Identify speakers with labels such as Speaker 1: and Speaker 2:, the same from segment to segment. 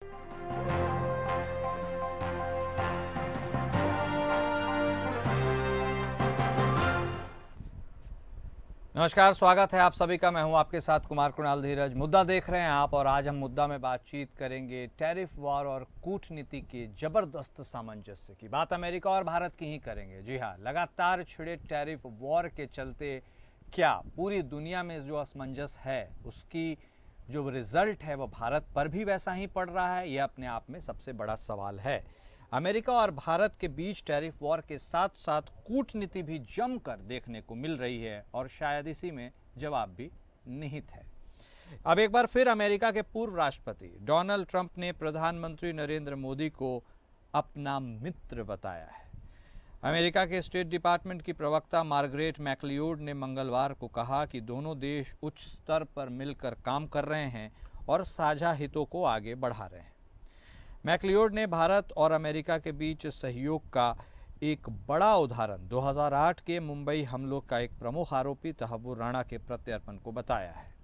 Speaker 1: नमस्कार, स्वागत है आप सभी का। मैं हूं आपके साथ कुमार कुणाल धीरज। मुद्दा देख रहे हैं आप और आज हम मुद्दा में बातचीत करेंगे टैरिफ वॉर और कूटनीति के जबरदस्त सामंजस्य की। बात अमेरिका और भारत की ही करेंगे। जी हां, लगातार छिड़े टैरिफ वॉर के चलते क्या पूरी दुनिया में जो असमंजस है उसकी जो रिजल्ट है वो भारत पर भी वैसा ही पड़ रहा है? यह अपने आप में सबसे बड़ा सवाल है। अमेरिका और भारत के बीच टैरिफ वॉर के साथ साथ कूटनीति भी जमकर देखने को मिल रही है और शायद इसी में जवाब भी निहित है। अब एक बार फिर अमेरिका के पूर्व राष्ट्रपति डोनाल्ड ट्रंप ने प्रधानमंत्री नरेंद्र मोदी को अपना मित्र बताया है। अमेरिका के स्टेट डिपार्टमेंट की प्रवक्ता मार्गरेट मैक्लियोड ने मंगलवार को कहा कि दोनों देश उच्च स्तर पर मिलकर काम कर रहे हैं और साझा हितों को आगे बढ़ा रहे हैं। मैक्लियोड ने भारत और अमेरिका के बीच सहयोग का एक बड़ा उदाहरण 2008 के मुंबई हमलों का एक प्रमुख आरोपी तहव्वुर राणा के प्रत्यर्पण को बताया है।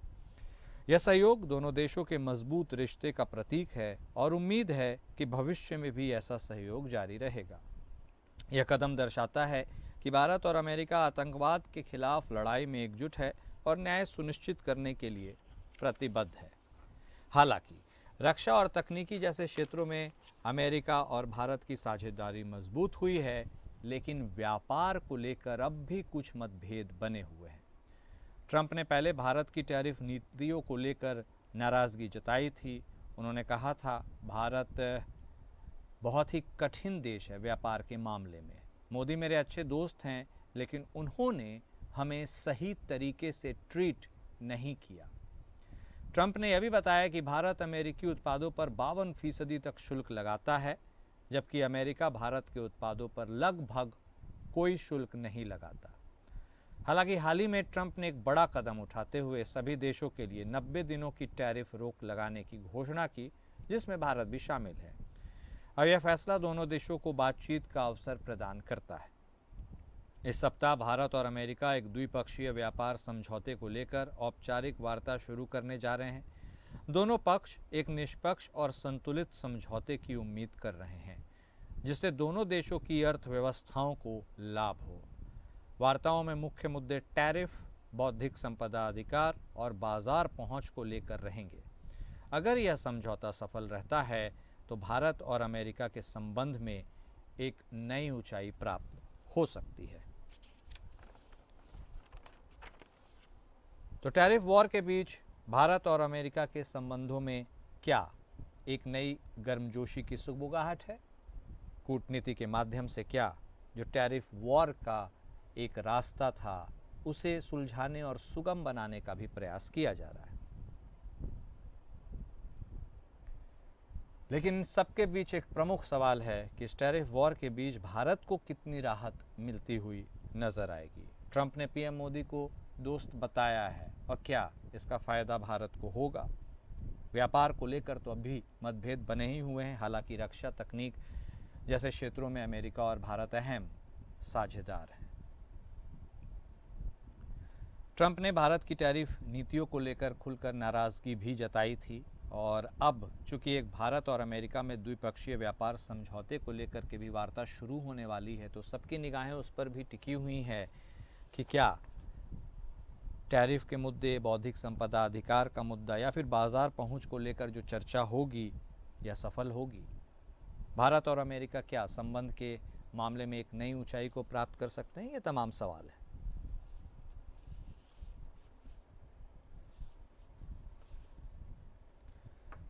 Speaker 1: यह सहयोग दोनों देशों के मजबूत रिश्ते का प्रतीक है और उम्मीद है कि भविष्य में भी ऐसा सहयोग जारी रहेगा। यह कदम दर्शाता है कि भारत और अमेरिका आतंकवाद के खिलाफ लड़ाई में एकजुट है और न्याय सुनिश्चित करने के लिए प्रतिबद्ध है। हालांकि रक्षा और तकनीकी जैसे क्षेत्रों में अमेरिका और भारत की साझेदारी मजबूत हुई है, लेकिन व्यापार को लेकर अब भी कुछ मतभेद बने हुए हैं। ट्रंप ने पहले भारत की टैरिफ नीतियों को लेकर नाराजगी जताई थी। उन्होंने कहा था, भारत बहुत ही कठिन देश है व्यापार के मामले में। मोदी मेरे अच्छे दोस्त हैं, लेकिन उन्होंने हमें सही तरीके से ट्रीट नहीं किया। ट्रंप ने यह भी बताया कि भारत अमेरिकी उत्पादों पर 52% तक शुल्क लगाता है, जबकि अमेरिका भारत के उत्पादों पर लगभग कोई शुल्क नहीं लगाता। हालांकि हाल ही में ट्रंप ने एक बड़ा कदम उठाते हुए सभी देशों के लिए 90 दिनों की टैरिफ रोक लगाने की घोषणा की, जिसमें भारत भी शामिल है। अब यह फैसला दोनों देशों को बातचीत का अवसर प्रदान करता है। इस सप्ताह भारत और अमेरिका एक द्विपक्षीय व्यापार समझौते को लेकर औपचारिक वार्ता शुरू करने जा रहे हैं। दोनों पक्ष एक निष्पक्ष और संतुलित समझौते की उम्मीद कर रहे हैं, जिससे दोनों देशों की अर्थव्यवस्थाओं को लाभ हो। वार्ताओं में मुख्य मुद्दे टैरिफ, बौद्धिक संपदा अधिकार और बाजार पहुंच को लेकर रहेंगे। अगर यह समझौता सफल रहता है तो भारत और अमेरिका के संबंध में एक नई ऊंचाई प्राप्त हो सकती है। तो टैरिफ वॉर के बीच भारत और अमेरिका के संबंधों में क्या एक नई गर्मजोशी की सुगबुगाहट है? कूटनीति के माध्यम से क्या जो टैरिफ वॉर का एक रास्ता था उसे सुलझाने और सुगम बनाने का भी प्रयास किया जा रहा है। लेकिन सबके बीच एक प्रमुख सवाल है कि इस टैरिफ वॉर के बीच भारत को कितनी राहत मिलती हुई नजर आएगी। ट्रंप ने पीएम मोदी को दोस्त बताया है और क्या इसका फायदा भारत को होगा? व्यापार को लेकर तो अभी मतभेद बने ही हुए हैं। हालांकि रक्षा, तकनीक जैसे क्षेत्रों में अमेरिका और भारत अहम साझेदार हैं। ट्रंप ने भारत की टैरिफ नीतियों को लेकर खुलकर नाराजगी भी जताई थी और अब चूंकि एक भारत और अमेरिका में द्विपक्षीय व्यापार समझौते को लेकर के भी वार्ता शुरू होने वाली है, तो सबकी निगाहें उस पर भी टिकी हुई हैं कि क्या टैरिफ के मुद्दे, बौद्धिक संपदा अधिकार का मुद्दा या फिर बाजार पहुंच को लेकर जो चर्चा होगी यह सफल होगी। भारत और अमेरिका क्या संबंध के मामले में एक नई ऊंचाई को प्राप्त कर सकते हैं? ये तमाम सवाल है।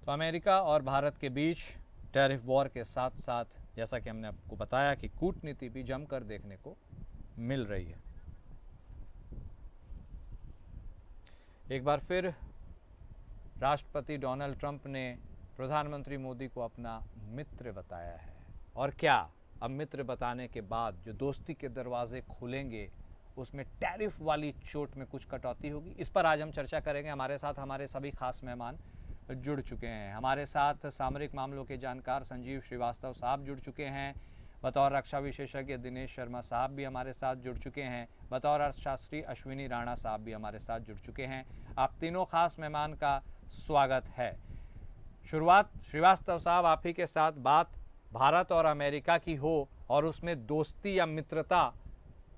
Speaker 1: तो अमेरिका और भारत के बीच टैरिफ वॉर के साथ साथ जैसा कि हमने आपको बताया कि कूटनीति भी जमकर देखने को मिल रही है। एक बार फिर राष्ट्रपति डोनाल्ड ट्रंप ने प्रधानमंत्री मोदी को अपना मित्र बताया है। और क्या अब मित्र बताने के बाद जो दोस्ती के दरवाजे खुलेंगे उसमें टैरिफ वाली चोट में कुछ कटौती होगी? इस पर आज हम चर्चा करेंगे। हमारे साथ हमारे सभी खास मेहमान जुड़ चुके हैं। हमारे साथ सामरिक मामलों के जानकार संजीव श्रीवास्तव साहब जुड़ चुके हैं। बतौर रक्षा विशेषज्ञ दिनेश शर्मा साहब भी हमारे साथ जुड़ चुके हैं। बतौर अर्थशास्त्री अश्विनी राणा साहब भी हमारे साथ जुड़ चुके हैं। आप तीनों खास मेहमान का स्वागत है। शुरुआत श्रीवास्तव साहब आप ही के साथ, बात भारत और अमेरिका की हो और उसमें दोस्ती या मित्रता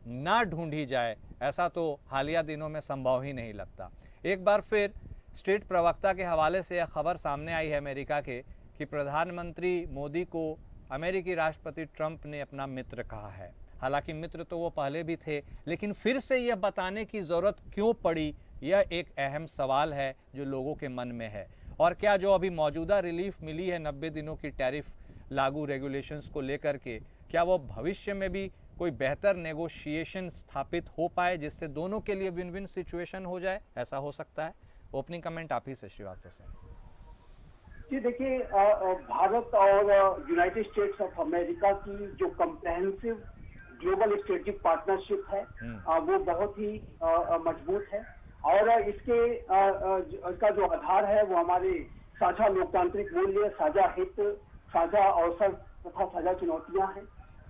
Speaker 1: ना ढूंढी जाए, ऐसा तो हालिया दिनों में संभव ही नहीं लगता। एक बार फिर स्टेट प्रवक्ता के हवाले से यह खबर सामने आई है अमेरिका के कि प्रधानमंत्री मोदी को अमेरिकी राष्ट्रपति ट्रंप ने अपना मित्र कहा है। हालांकि मित्र तो वो पहले भी थे, लेकिन फिर से यह बताने की ज़रूरत क्यों पड़ी, यह एक अहम सवाल है जो लोगों के मन में है। और क्या जो अभी मौजूदा रिलीफ मिली है 90 दिनों की टैरिफ लागू रेगुलेशंस को लेकर के, क्या वो भविष्य में भी कोई बेहतर नेगोशिएशन स्थापित हो पाए जिससे दोनों के लिए विन विन सिचुएशन हो जाए? ऐसा हो सकता है? ओपनिंग कमेंट आप ही से श्रीवास्तव साहब।
Speaker 2: जी देखिए, भारत और यूनाइटेड स्टेट्स ऑफ अमेरिका की जो कम्प्रहेंसिव ग्लोबल स्ट्रेटेजिक पार्टनरशिप है वो बहुत ही मजबूत है। और इसका जो आधार है वो हमारे साझा लोकतांत्रिक मूल्य, साझा हित, साझा अवसर तथा साझा चुनौतियां हैं।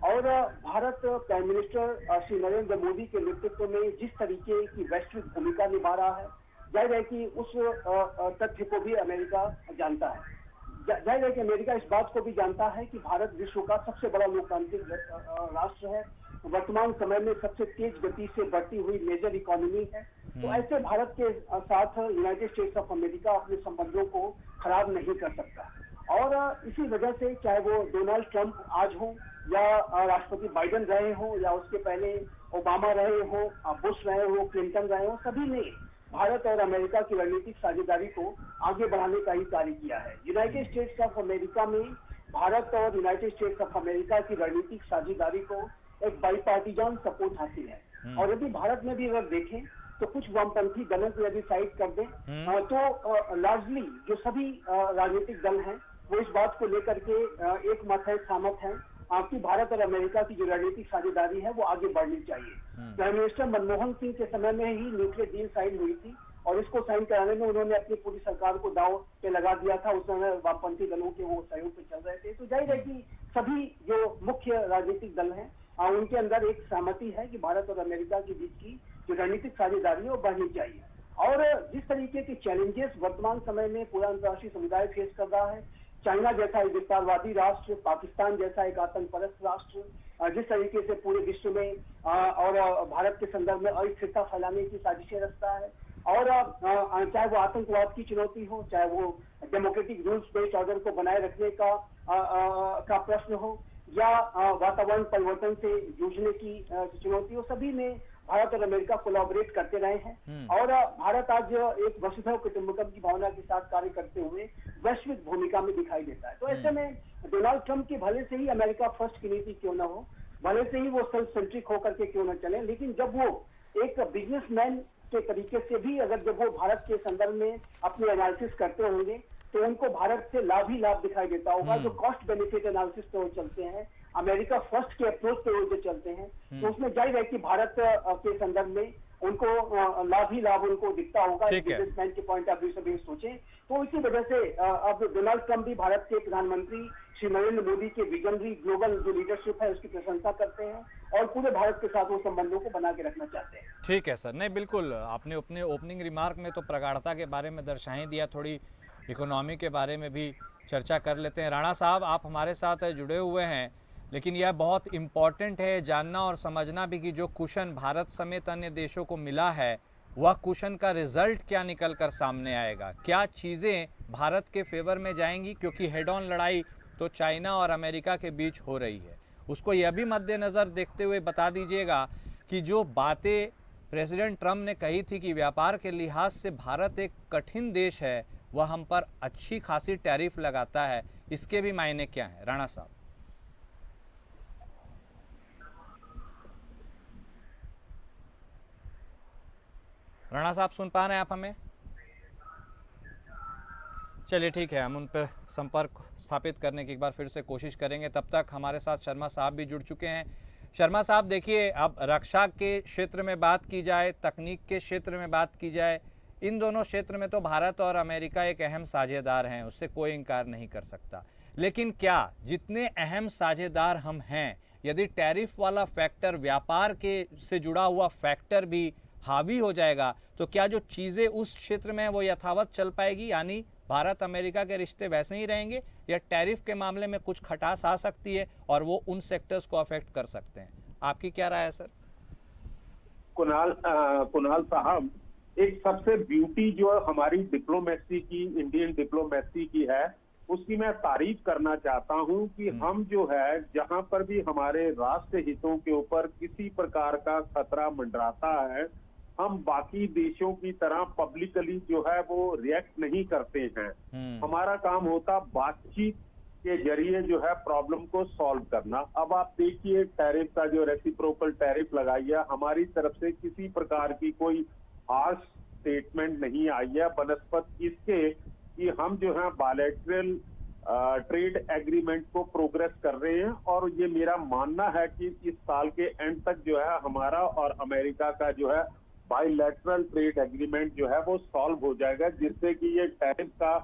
Speaker 2: और भारत प्राइम मिनिस्टर श्री नरेंद्र मोदी के नेतृत्व में जिस तरीके की वैश्विक भूमिका निभा रहा है, जाहिर है कि उस तथ्य को भी अमेरिका जानता है। जाहिर है कि अमेरिका इस बात को भी जानता है कि भारत विश्व का सबसे बड़ा लोकतांत्रिक राष्ट्र है, वर्तमान समय में सबसे तेज गति से बढ़ती हुई मेजर इकोनॉमी है। तो ऐसे भारत के साथ यूनाइटेड स्टेट्स ऑफ अमेरिका अपने संबंधों को खराब नहीं कर सकता। और इसी वजह से चाहे वो डोनाल्ड ट्रंप आज हो या राष्ट्रपति बाइडेन रहे हो या उसके पहले ओबामा रहे हो, बुश रहे हो, क्लिंटन रहे हो, सभी ने भारत और अमेरिका की रणनीतिक साझेदारी को आगे बढ़ाने का ही कार्य किया है। यूनाइटेड स्टेट्स ऑफ अमेरिका में भारत और यूनाइटेड स्टेट्स ऑफ अमेरिका की रणनीतिक साझेदारी को एक बाईपार्टीजान सपोर्ट हासिल है। और यदि भारत में भी अगर देखें तो कुछ वामपंथी दलों को यदि साइड कर दें तो लार्जली जो सभी राजनीतिक दल हैं वो इस बात को लेकर के एक मत है, सहमत है कि भारत और अमेरिका की जो रणनीतिक साझेदारी है वो आगे बढ़नी चाहिए। प्राइम मिनिस्टर मनमोहन सिंह के समय में ही न्यूक्लियर डील साइन हुई थी और इसको साइन कराने में उन्होंने अपनी पूरी सरकार को दांव पे लगा दिया था। उस समय वामपंथी दलों के वो सहयोग पे चल रहे थे। तो जाहिर है कि सभी जो मुख्य राजनीतिक दल हैं उनके अंदर एक सहमति है कि भारत और अमेरिका के बीच की जो रणनीतिक साझेदारी है वो बढ़नी चाहिए। और जिस तरीके के चैलेंजेस वर्तमान समय में पूरा अंतर्राष्ट्रीय समुदाय फेस कर रहा है, चाइना जैसा एक विस्तारवादी राष्ट्र, पाकिस्तान जैसा एक आतंकपरस्त राष्ट्र जिस तरीके से पूरे विश्व में और भारत के संदर्भ में अस्थिरता फैलाने की साजिशें रचता है, और चाहे वो आतंकवाद की चुनौती हो, चाहे वो डेमोक्रेटिक रूल्स बेस्ड ऑर्डर को बनाए रखने का प्रश्न हो, या वातावरण परिवर्तन से जूझने की चुनौती हो, सभी में भारत और अमेरिका कोलैबोरेट करते रहे हैं। और भारत आज एक वसुधैव कुटुंबकम की भावना के साथ कार्य करते हुए वैश्विक भूमिका में दिखाई देता है। तो ऐसे में डोनाल्ड ट्रंप की भले से ही अमेरिका फर्स्ट की नीति क्यों ना हो, भले से ही वो सेल्फ सेंट्रिक होकर के क्यों न चले, लेकिन जब वो एक बिजनेसमैन के तरीके से भी अगर जब वो भारत के संदर्भ में अपने एनालिसिस करते होंगे तो उनको भारत से लाभ ही लाभ दिखाई देता होगा। जो कॉस्ट बेनिफिट एनालिसिस पे वो चलते हैं, अमेरिका फर्स्ट के अप्रोच पे वो जो चलते हैं, तो उसमें जाहिर है कि भारत के संदर्भ में उनको लाभ ही लाभ उनको दिखता होगा। बिजनेसमैन के पॉइंट ऑफ व्यू से भी सोचें तो इसी वजह से अब डोनाल्ड ट्रंप भी भारत के प्रधानमंत्री श्री नरेंद्र मोदी के विजनरी ग्लोबल जो लीडरशिप है उसकी प्रशंसा करते हैं और पूरे भारत के साथ वो संबंधों को बना के रखना चाहते हैं।
Speaker 1: ठीक है सर, नहीं बिल्कुल, आपने अपने ओपनिंग रिमार्क में तो प्रगाढ़ता के बारे में दर्शा ही दिया, थोड़ी इकोनॉमी के बारे में भी चर्चा कर लेते हैं। राणा साहब, आप हमारे साथ जुड़े हुए हैं, लेकिन यह बहुत इम्पॉर्टेंट है जानना और समझना भी कि जो कुशन भारत समेत अन्य देशों को मिला है वह कुशन का रिजल्ट क्या निकल कर सामने आएगा, क्या चीज़ें भारत के फेवर में जाएंगी, क्योंकि हेड ऑन लड़ाई तो चाइना और अमेरिका के बीच हो रही है। उसको यह भी मद्देनज़र देखते हुए बता दीजिएगा कि जो बातें प्रेसिडेंट ट्रंप ने कही थी कि व्यापार के लिहाज से भारत एक कठिन देश है, वह हम पर अच्छी खासी टैरिफ लगाता है, इसके भी मायने क्या हैं? राणा साहब। राणा साहब सुन पा रहे हैं आप हमें? चलिए ठीक है, हम उन पर संपर्क स्थापित करने की एक बार फिर से कोशिश करेंगे। तब तक हमारे साथ शर्मा साहब भी जुड़ चुके हैं। शर्मा साहब, देखिए, अब रक्षा के क्षेत्र में बात की जाए, तकनीक के क्षेत्र में बात की जाए, इन दोनों क्षेत्र में तो भारत और अमेरिका एक अहम साझेदार हैं, उससे कोई इनकार नहीं कर सकता। लेकिन क्या जितने अहम साझेदार हम हैं, यदि टैरिफ वाला फैक्टर, व्यापार के से जुड़ा हुआ फैक्टर भी हावी हो जाएगा तो क्या जो चीज़ें उस क्षेत्र में वो यथावत चल पाएगी, यानी भारत अमेरिका के रिश्ते वैसे ही रहेंगे या टैरिफ के मामले में कुछ खटास आ सकती है और वो उन सेक्टर्स को अफेक्ट कर सकते हैं? आपकी क्या राय है सर?
Speaker 3: कुणाल साहब, एक सबसे ब्यूटी जो हमारी डिप्लोमेसी की, इंडियन डिप्लोमेसी की है, उसकी मैं तारीफ करना चाहता हूं कि हम जो है, जहां पर भी हमारे राष्ट्र हितों के ऊपर किसी प्रकार का खतरा मंडराता है, हम बाकी देशों की तरह पब्लिकली जो है वो रिएक्ट नहीं करते हैं। हमारा काम होता बातचीत के जरिए जो है प्रॉब्लम को सॉल्व करना। अब आप देखिए, टैरिफ का जो रेसिप्रोकल टैरिफ लगाई है, हमारी तरफ से किसी प्रकार की कोई हार्श स्टेटमेंट नहीं आई है, बनस्पत इसके कि हम जो है बायलैटरल ट्रेड एग्रीमेंट को प्रोग्रेस कर रहे हैं। और ये मेरा मानना है कि इस साल के एंड तक जो है हमारा और अमेरिका का जो है बायलैटरल ट्रेड एग्रीमेंट जो है वो सॉल्व हो जाएगा, जिससे कि ये टैरिफ का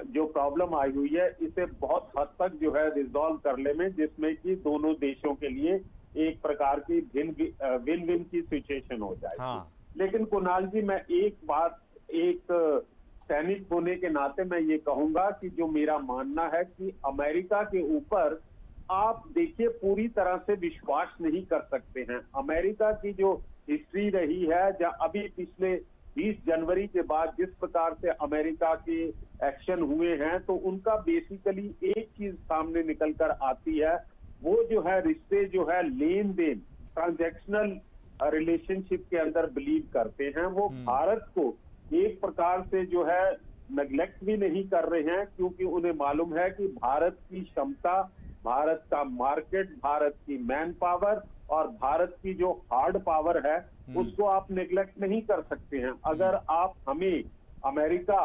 Speaker 3: जो प्रॉब्लम आई हुई है इसे बहुत हद तक जो है रिजॉल्व करने में, जिसमें कि दोनों देशों के लिए एक प्रकार की विन विन की सिचुएशन हो जाएगी।
Speaker 1: हाँ।
Speaker 3: लेकिन कुणाल जी, मैं एक बात, एक सैनिक होने के नाते मैं ये कहूंगा कि जो मेरा मानना है कि अमेरिका के ऊपर आप देखिए पूरी तरह से विश्वास नहीं कर सकते हैं। अमेरिका की जो हिस्ट्री रही है, जहाँ अभी पिछले 20 जनवरी के बाद जिस प्रकार से अमेरिका के एक्शन हुए हैं, तो उनका बेसिकली एक चीज सामने निकल कर आती है, वो जो है रिश्ते जो है लेन देन, ट्रांजैक्शनल रिलेशनशिप के अंदर बिलीव करते हैं। वो भारत को एक प्रकार से जो है नेग्लेक्ट भी नहीं कर रहे हैं, क्योंकि उन्हें मालूम है कि भारत की क्षमता, भारत का मार्केट, भारत की मैन पावर और भारत की जो हार्ड पावर है उसको आप नेग्लेक्ट नहीं कर सकते हैं। अगर आप हमें अमेरिका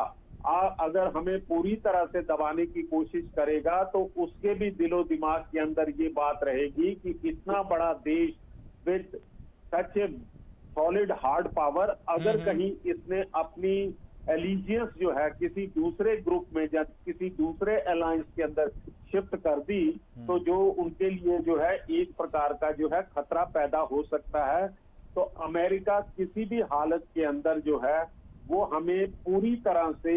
Speaker 3: अगर हमें पूरी तरह से दबाने की कोशिश करेगा, तो उसके भी दिलो दिमाग के अंदर ये बात रहेगी कि इतना बड़ा देश with such A solid hard power, अगर कहीं इसने अपनी एलिजियंस जो है किसी दूसरे ग्रुप में या किसी दूसरे अलायंस के अंदर शिफ्ट कर दी, तो जो उनके लिए जो है एक प्रकार का जो है खतरा पैदा हो सकता है। तो अमेरिका किसी भी हालत के अंदर जो है वो हमें पूरी तरह से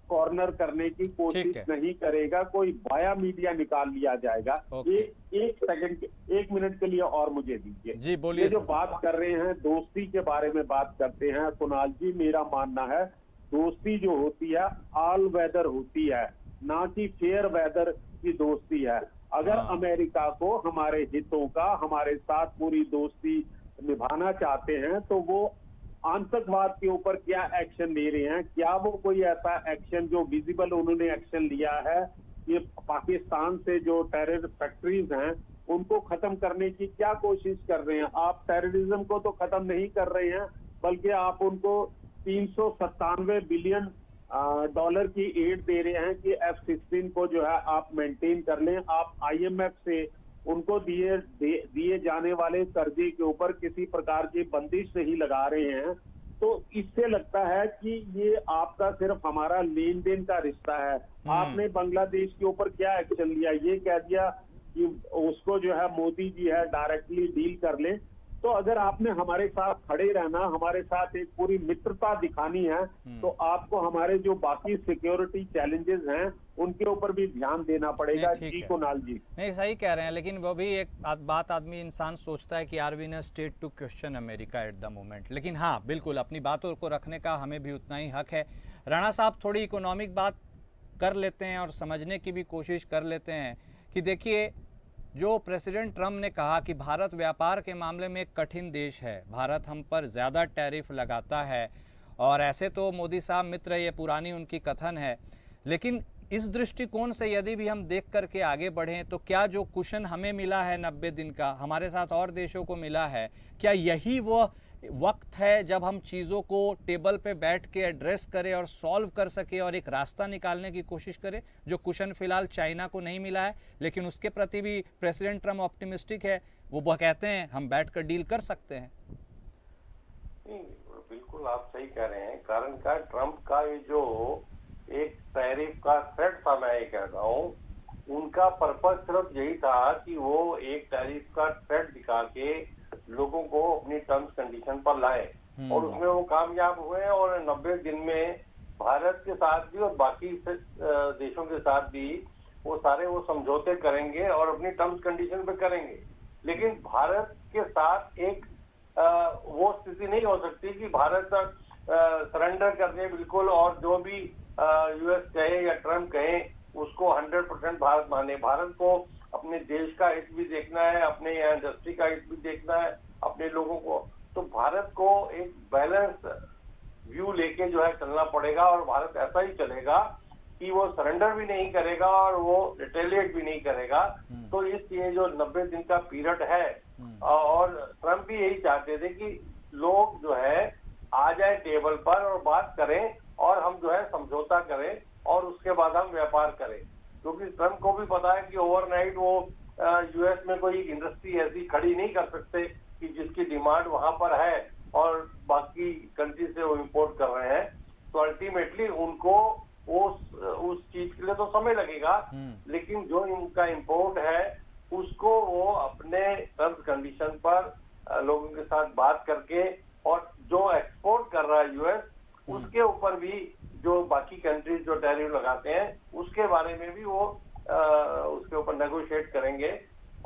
Speaker 3: कॉर्नर करने की कोशिश नहीं करेगा। कोई वाया मीडिया निकाल लिया जाएगा। एक मिनट के लिए और मुझे दीजिए
Speaker 1: जी, बोलिए।
Speaker 3: जो बात कर रहे हैं दोस्ती के बारे में बात करते हैं कुणाल जी, मेरा मानना है दोस्ती जो होती है ऑल वेदर होती है, ना कि फेयर वेदर की दोस्ती है। अगर अमेरिका को हमारे हितों का हमारे साथ पूरी दोस्ती निभाना चाहते हैं, तो वो आतंकवाद के ऊपर क्या एक्शन ले रहे हैं, क्या वो कोई ऐसा एक्शन जो विजिबल उन्होंने एक्शन लिया है, ये पाकिस्तान से जो टेरर फैक्ट्रीज हैं उनको खत्म करने की क्या कोशिश कर रहे हैं? आप टेररिज्म को तो खत्म नहीं कर रहे हैं, बल्कि आप उनको 397 बिलियन डॉलर की एड दे रहे हैं कि F-16 को जो है आप मेंटेन कर लें। आप IMF से उनको दिए जाने वाले कर्जे के ऊपर किसी प्रकार की बंदिश नहीं लगा रहे हैं। तो इससे लगता है कि ये आपका सिर्फ हमारा लेन देन का रिश्ता है। आपने बांग्लादेश के ऊपर क्या एक्शन लिया? ये कह दिया कि उसको जो है मोदी जी है डायरेक्टली डील कर लें। तो अगर आपने हमारे साथ खड़े रहना, हमारे साथ एक पूरी मित्रता दिखानी है, तो आपको हमारे जो बाकी सिक्योरिटी चैलेंजेस हैं उनके ऊपर भी ध्यान देना पड़ेगा। जी कुणाल जी,
Speaker 1: नहीं सही कह रहे हैं, लेकिन वो भी एक बात आदमी इंसान सोचता है कि are we in a state to question America at the moment. लेकिन हाँ, बिल्कुल अपनी बातों को रखने का हमें भी उतना ही हक है। राणा साहब, थोड़ी इकोनॉमिक बात कर लेते हैं और समझने की भी कोशिश कर लेते हैं कि देखिए, जो प्रेसिडेंट ट्रम्प ने कहा कि भारत व्यापार के मामले में एक कठिन देश है, भारत हम पर ज़्यादा टैरिफ लगाता है, और ऐसे तो मोदी साहब मित्र, ये पुरानी उनकी कथन है। लेकिन इस दृष्टिकोण से यदि भी हम देख करके आगे बढ़ें, तो क्या जो कुशन हमें मिला है 90 दिन का, हमारे साथ और देशों को मिला है, क्या यही वो वक्त है जब हम चीज़ों को टेबल पे बैठ के एड्रेस करें और सॉल्व कर सके और एक रास्ता निकालने की कोशिश करें, जो कुशन फिलहाल चाइना को नहीं मिला है, लेकिन उसके प्रति भी प्रेसिडेंट ट्रम्प ऑप्टिमिस्टिक है। वो कहते हैं हम बैठकर डील कर सकते हैं।
Speaker 4: बिल्कुल आप सही कह रहे हैं। कारण का ट्रम्प का ये जो एक टैरिफ का थ्रेट था, मैं ये कह रहा हूँ, उनका पर्पज सिर्फ यही था कि वो एक टैरिफ का थ्रेट दिखा के लोगों को अपनी टर्म्स कंडीशन पर लाए, और उसमें वो कामयाब हुए। और 90 दिन में भारत के साथ भी और बाकी देशों के साथ भी वो समझौते करेंगे और अपनी टर्म्स कंडीशन पे करेंगे। लेकिन भारत के साथ एक वो स्थिति नहीं हो सकती कि भारत सरेंडर कर दे बिल्कुल, और जो भी यूएस कहे या ट्रम्प कहे उसको 100% भारत माने। भारत को अपने देश का हित भी देखना है, अपने यहाँ इंडस्ट्री का हित भी देखना है, अपने लोगों को। तो भारत को एक बैलेंस व्यू लेके जो है चलना पड़ेगा, और भारत ऐसा ही चलेगा कि वो सरेंडर भी नहीं करेगा और वो रिटेलिएट भी नहीं करेगा। तो ये जो 90 दिन का पीरियड है, और ट्रम्प भी यही चाहते थे कि लोग जो है आ जाए टेबल पर और बात करें, और हम जो है समझौता करें और उसके बाद हम व्यापार करें। क्योंकि ट्रम्प को भी पता है कि ओवरनाइट वो यूएस में कोई इंडस्ट्री ऐसी खड़ी नहीं कर सकते कि जिसकी डिमांड वहां पर है और बाकी कंट्री से वो इंपोर्ट कर रहे हैं। तो अल्टीमेटली उनको उस चीज के लिए तो समय लगेगा, लेकिन जो इनका इंपोर्ट है उसको वो अपने टर्म्स कंडीशन पर लोगों के साथ बात करके, और जो एक्सपोर्ट कर रहा है यूएस उसके ऊपर भी जो बाकी कंट्रीज जो टैरिफ लगाते हैं उसके बारे में भी वो उसके ऊपर नेगोशिएट करेंगे,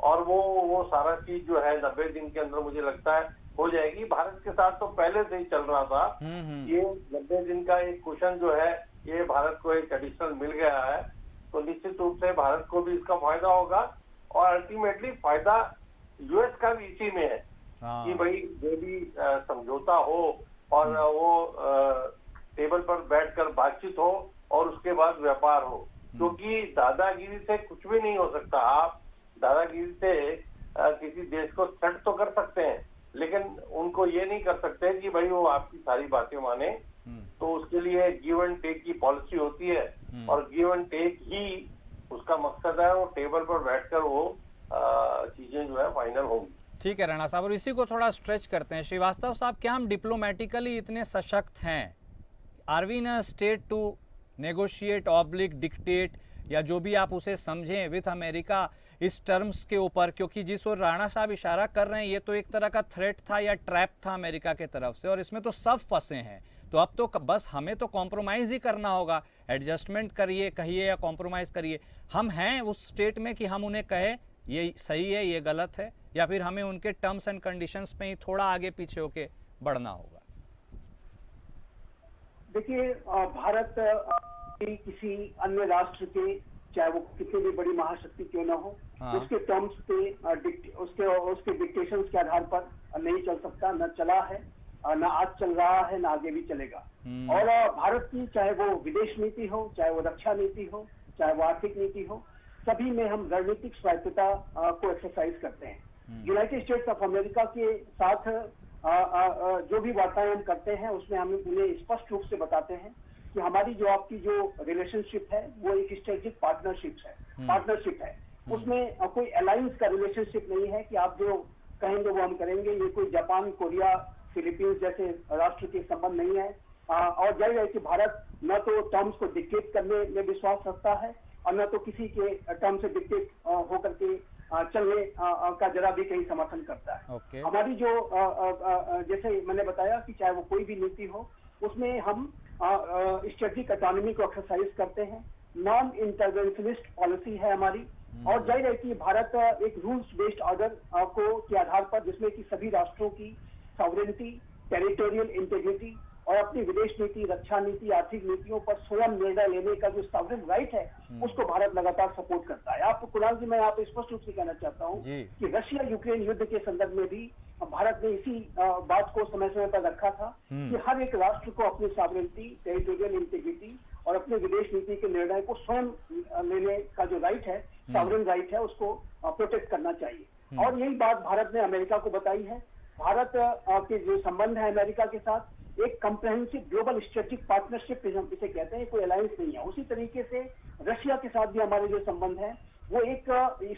Speaker 4: और वो सारा चीज जो है 90 दिन के अंदर मुझे लगता है हो जाएगी। भारत के साथ तो पहले से ही चल रहा था। ये 90 दिन का एक कुशन जो है ये भारत को एक एडिशनल मिल गया है, तो निश्चित रूप से भारत को भी इसका फायदा होगा, और अल्टीमेटली फायदा यूएस का भी इसी में है कि भाई जो भी समझौता हो और वो टेबल पर बैठकर बातचीत हो और उसके बाद व्यापार हो। क्योंकि दादागिरी से कुछ भी नहीं हो सकता। आप दादागिरी से किसी देश को थ्रेट तो कर सकते हैं, लेकिन उनको ये नहीं कर सकते कि भाई वो आपकी सारी बातें माने। तो उसके लिए गिव एंड टेक की पॉलिसी होती है, और गिव एंड टेक ही उसका मकसद है। वो टेबल पर बैठकर वो चीजें जो है फाइनल होंगी।
Speaker 1: ठीक है राणा साहब, और इसी को थोड़ा स्ट्रेच करते हैं। श्रीवास्तव साहब, क्या हम डिप्लोमेटिकली इतने सशक्त हैं? Are we in a state to negotiate oblique dictate, या जो भी आप उसे समझें, विथ अमेरिका इस टर्म्स के ऊपर? क्योंकि जिस ओर राणा साहब इशारा कर रहे हैं ये तो एक तरह का थ्रेट था या ट्रैप था अमेरिका के तरफ से, और इसमें तो सब फंसे हैं। तो अब तो बस हमें तो कॉम्प्रोमाइज़ ही करना होगा। एडजस्टमेंट करिए, कहिए या कॉम्प्रोमाइज़ करिए। हम हैं उस स्टेट में कि हम उन्हें कहें ये सही है, ये गलत है, या फिर हमें उनके टर्म्स एंड कंडीशंस में ही थोड़ा आगे पीछे होके बढ़ना होगा?
Speaker 2: देखिए, भारत किसी अन्य राष्ट्र के, चाहे वो कितनी भी बड़ी महाशक्ति क्यों ना हो, उसके टर्म्स पे उसके डिक्टेशंस के आधार पर नहीं चल सकता, न चला है, न आज चल रहा है, न आगे भी चलेगा। और भारत की चाहे वो विदेश नीति हो, चाहे वो रक्षा नीति हो, चाहे वो आर्थिक नीति हो, सभी में हम रणनीतिक स्वायत्तता को एक्सरसाइज करते हैं। यूनाइटेड स्टेट्स ऑफ अमेरिका के साथ जो भी वार्ताएं हम करते हैं उसमें हम उन्हें स्पष्ट रूप से बताते हैं कि हमारी जो आपकी जो रिलेशनशिप है वो एक स्ट्रेटेजिक पार्टनरशिप है। उसमें कोई अलायंस का रिलेशनशिप नहीं है कि आप जो कहेंगे वो हम करेंगे। ये कोई जापान, कोरिया, फिलीपींस जैसे राष्ट्र के संबंध नहीं है। और जाहिर है कि भारत न तो टर्म्स को डिक्टेट करने में विश्वास रखता है और न तो किसी के टर्म से डिक्टेट होकर के चलने का जरा भी कहीं समर्थन करता है। हमारी जो जैसे मैंने बताया कि चाहे वो कोई भी नीति हो उसमें हम स्ट्रेटेजिक ऑटोनॉमी को एक्सरसाइज करते हैं। नॉन इंटरवेंशनिस्ट पॉलिसी है हमारी, और जाहिर है कि भारत एक रूल्स बेस्ड ऑर्डर को के आधार पर, जिसमें कि सभी राष्ट्रों की सॉवरेनिटी, टेरिटोरियल इंटीग्रिटी और अपनी विदेश नीति, रक्षा नीति, आर्थिक नीतियों पर स्वयं निर्णय लेने का जो सॉवरेन राइट है उसको भारत लगातार सपोर्ट करता है। आप कुणाल जी, मैं आप स्पष्ट रूप से कहना चाहता हूँ कि रशिया यूक्रेन युद्ध के संदर्भ में भी भारत ने इसी बात को समय समय पर रखा था कि हर एक राष्ट्र को अपनी सॉवरेनिटी, टेरिटोरियल इंटीग्रिटी और अपने विदेश नीति के निर्णय को स्वयं लेने का जो राइट है, सॉवरेन राइट है, उसको प्रोटेक्ट करना चाहिए। और यही बात भारत ने अमेरिका को बताई है। भारत के जो संबंध है अमेरिका के साथ, एक कंप्रेहेंसिव ग्लोबल स्ट्रेटेजिक पार्टनरशिप इसे कहते हैं, कोई अलायंस नहीं है। उसी तरीके से रशिया के साथ भी हमारे जो संबंध है वो एक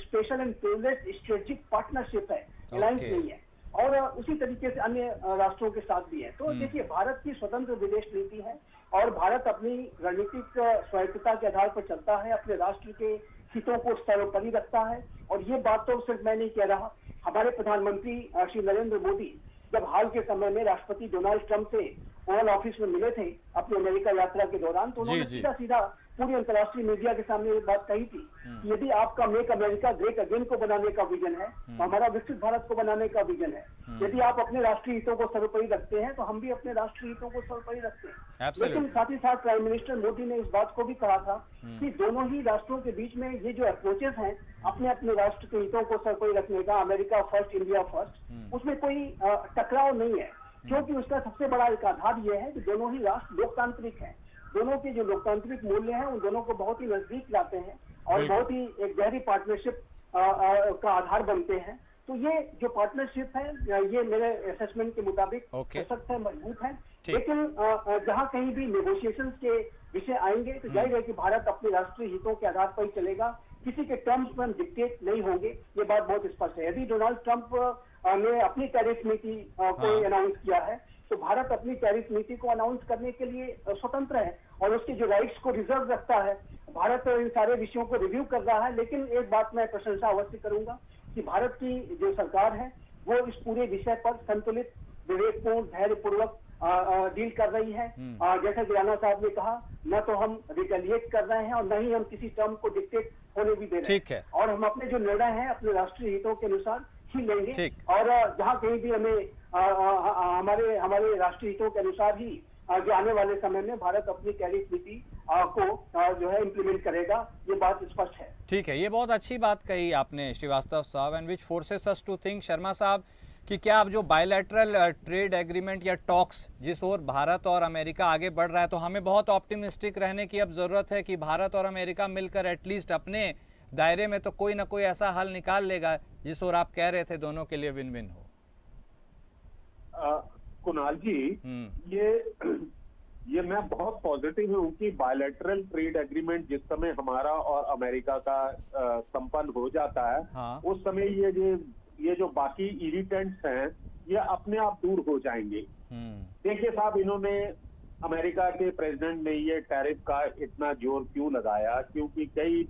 Speaker 2: special and privileged strategic partnership है, अलायंस नहीं है। और उसी तरीके से अन्य राष्ट्रों के साथ भी है। तो देखिए, भारत की स्वतंत्र विदेश नीति है और भारत अपनी रणनीतिक स्वायत्तता के आधार पर चलता है, अपने राष्ट्र के हितों को सर्वोपरि रखता है। और ये बात तो सिर्फ मैं नहीं कह रहा, हमारे प्रधानमंत्री श्री नरेंद्र मोदी जब हाल के समय में राष्ट्रपति डोनाल्ड ट्रंप से ओवल ऑफिस में मिले थे अपनी अमेरिका यात्रा के दौरान, तो उन्होंने
Speaker 1: जी।
Speaker 2: सीधा सीधा पूरी अंतर्राष्ट्रीय मीडिया के सामने ये बात कही थी कि यदि आपका मेक अमेरिका ग्रेट अगेन को बनाने का विजन है, तो हमारा विकसित भारत को बनाने का विजन है, यदि आप अपने राष्ट्रीय हितों को सर्वोपरि रखते हैं तो हम भी अपने राष्ट्रीय हितों को सर्वोपरि रखते हैं।
Speaker 1: Absolutely.
Speaker 2: लेकिन साथ ही साथ प्राइम मिनिस्टर मोदी ने इस बात को भी कहा था कि दोनों ही राष्ट्रों के बीच में ये जो अप्रोचेस हैं अपने अपने राष्ट्र के हितों को सर्वोपरि रखने का, अमेरिका फर्स्ट इंडिया फर्स्ट, उसमें कोई टकराव नहीं है, क्योंकि उसका सबसे बड़ा एक आधार यह है कि दोनों ही राष्ट्र लोकतांत्रिक हैं, दोनों के जो लोकतांत्रिक मूल्य हैं उन दोनों को बहुत ही नजदीक लाते हैं और बहुत ही एक गहरी पार्टनरशिप का आधार बनते हैं। तो ये जो पार्टनरशिप है ये मेरे असेसमेंट के मुताबिक सशक्त है, मजबूत है। लेकिन जहां कहीं भी नेगोशिएशंस के विषय आएंगे तो जाहिर है कि भारत अपने राष्ट्रीय हितों के आधार पर ही चलेगा, किसी के टर्म्स पर हम डिक्टेट नहीं होंगे, ये बात बहुत स्पष्ट है। यदि डोनाल्ड ट्रंप ने अपनी टैरिफ नीति को अनाउंस किया है तो भारत अपनी टैरिफ नीति को अनाउंस करने के लिए स्वतंत्र है और उसके जो राइट्स को रिजर्व रखता है। भारत इन सारे विषयों को रिव्यू कर रहा है, लेकिन एक बात मैं प्रशंसा अवश्य करूंगा कि भारत की जो सरकार है वो इस पूरे विषय पर संतुलित, विवेकपूर्ण, धैर्यपूर्वक डील कर रही है। जैसा कि राणा साहब ने कहा, न तो हम रिटेलिएट कर रहे हैं और न ही हम किसी टर्म को डिक्टेट होने भी दे रहे हैं, और हम अपने जो निर्णय हैं अपने राष्ट्रीय हितों के अनुसार ही लेंगे और जहां कहीं भी हमें हमारे राष्ट्रीय हितों के अनुसार ही जो आने वाले समय में भारत अपनी टैरिफ नीति को जो है इम्प्लीमेंट करेगा, ये बात स्पष्ट है।
Speaker 1: ठीक है, ये बहुत अच्छी बात कही आपने श्रीवास्तव साहब, and which forces us to think, Sharma साहब, कि क्या अब जो बायलैटरल ट्रेड एग्रीमेंट या टॉक्स जिस ओर भारत और अमेरिका आगे बढ़ रहा है, तो हमें बहुत ऑप्टिमिस्टिक रहने की अब ज़रूरत है कि भारत और अमेरिका मिलकर एटलीस्ट अपने दायरे में तो कोई ना कोई ऐसा हल निकाल लेगा जिस ओर आप कह रहे थे दोनों के लिए विन विन हो।
Speaker 3: कुणाल जी, ये मैं बहुत पॉजिटिव हूँ कि बायलैटरल ट्रेड एग्रीमेंट जिस समय हमारा और अमेरिका का संपन्न हो जाता है, उस समय ये जो बाकी इरिटेंट्स हैं ये अपने आप दूर हो जाएंगे। देखिए साहब, इन्होंने अमेरिका के प्रेसिडेंट ने ये टैरिफ का इतना जोर क्यों लगाया, क्योंकि कई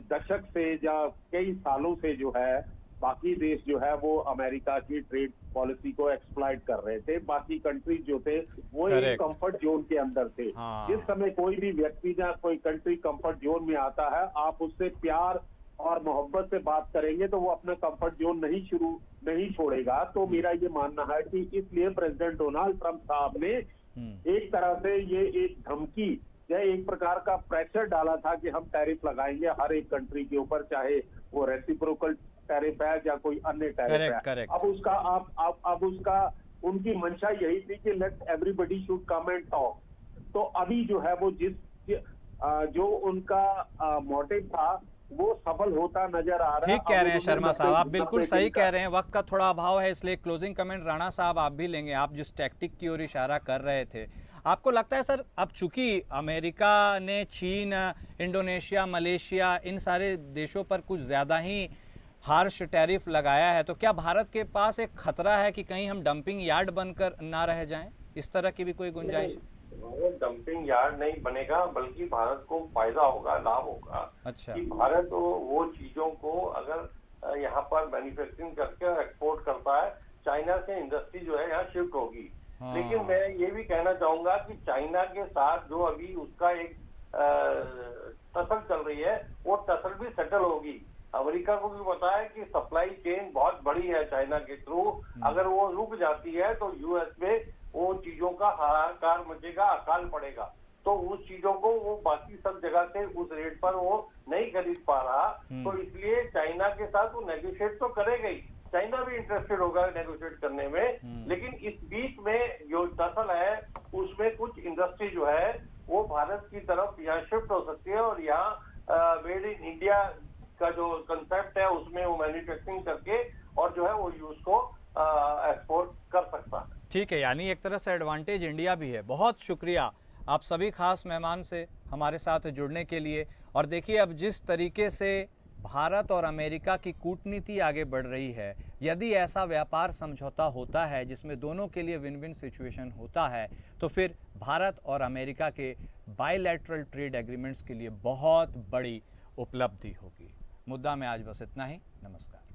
Speaker 3: दशक से या कई सालों से जो है बाकी देश जो है वो अमेरिका की ट्रेड पॉलिसी को एक्सप्लॉइट कर रहे थे। बाकी कंट्रीज जो थे वो एक कंफर्ट जोन के अंदर थे। जिस समय कोई भी व्यक्ति या कोई कंट्री कंफर्ट जोन में आता है, आप उससे प्यार और मोहब्बत से बात करेंगे तो वो अपना कंफर्ट जोन नहीं छोड़ेगा। तो मेरा ये मानना है कि इसलिए प्रेसिडेंट डोनाल्ड ट्रंप साहब ने एक तरह से ये एक धमकी या एक प्रकार का प्रेशर डाला था कि हम टैरिफ लगाएंगे हर एक कंट्री के ऊपर, चाहे वो रेसिप्रोकल टैरिफ है या कोई अन्य टैरिफ है। अब उसका उनकी मंशा यही थी कि let everybody should come and talk. तो अभी जो है वो जो उनका मोटिव था वो सफल होता नजर आ रहा है।
Speaker 1: ठीक कह रहे हैं शर्मा साहब, आप बिल्कुल सही कह रहे हैं। वक्त का थोड़ा अभाव है, इसलिए क्लोजिंग कमेंट राणा साहब आप भी लेंगे। आप जिस टैक्टिक की ओर इशारा कर रहे थे, आपको लगता है सर अब चूंकि अमेरिका ने चीन, इंडोनेशिया, मलेशिया, इन सारे देशों पर कुछ ज़्यादा ही हार्श टैरिफ लगाया है, तो क्या भारत के पास एक खतरा है कि कहीं हम डंपिंग यार्ड बनकर ना रह जाएं? इस तरह की भी कोई गुंजाइश?
Speaker 4: डंपिंग यार्ड नहीं बनेगा, बल्कि भारत को फायदा होगा, लाभ होगा।
Speaker 1: अच्छा,
Speaker 4: कि भारत वो चीजों को अगर यहाँ पर मैन्युफैक्चरिंग करके एक्सपोर्ट करता है, चाइना से इंडस्ट्री जो है यहाँ शिफ्ट होगी। लेकिन मैं ये भी कहना चाहूंगा कि चाइना के साथ जो अभी उसका एक टसल चल रही है, वो टसल भी सेटल होगी। अमेरिका को भी पता है कि सप्लाई चेन बहुत बड़ी है चाइना के थ्रू, अगर वो रुक जाती है तो यूएस में वो चीजों का हाहाकार मचेगा, अकाल पड़ेगा। तो उस चीजों को वो बाकी सब जगह से उस रेट पर वो नहीं खरीद पा रहा, तो इसलिए चाइना के साथ वो नेगोशिएट तो करेगा ही, चाइना भी इंटरेस्टेड होगा नेगोशिएट करने में। लेकिन इस बीच में जो टसल है उसमें कुछ इंडस्ट्री जो है वो भारत की तरफ यहाँ शिफ्ट हो सकती है और यहाँ मेड इन इंडिया का जो कंसेप्ट है उसमें वो मैन्युफैक्चरिंग करके और जो है वो यूज को एक्सपोर्ट कर सकता है।
Speaker 1: ठीक है, यानी एक तरह से एडवांटेज इंडिया भी है। बहुत शुक्रिया आप सभी खास मेहमान से हमारे साथ जुड़ने के लिए। और देखिए अब जिस तरीके से भारत और अमेरिका की कूटनीति आगे बढ़ रही है, यदि ऐसा व्यापार समझौता होता है जिसमें दोनों के लिए विन विन सिचुएशन होता है, तो फिर भारत और अमेरिका के बायलैटरल ट्रेड एग्रीमेंट्स के लिए बहुत बड़ी उपलब्धि होगी। मुद्दा में आज बस इतना ही। नमस्कार।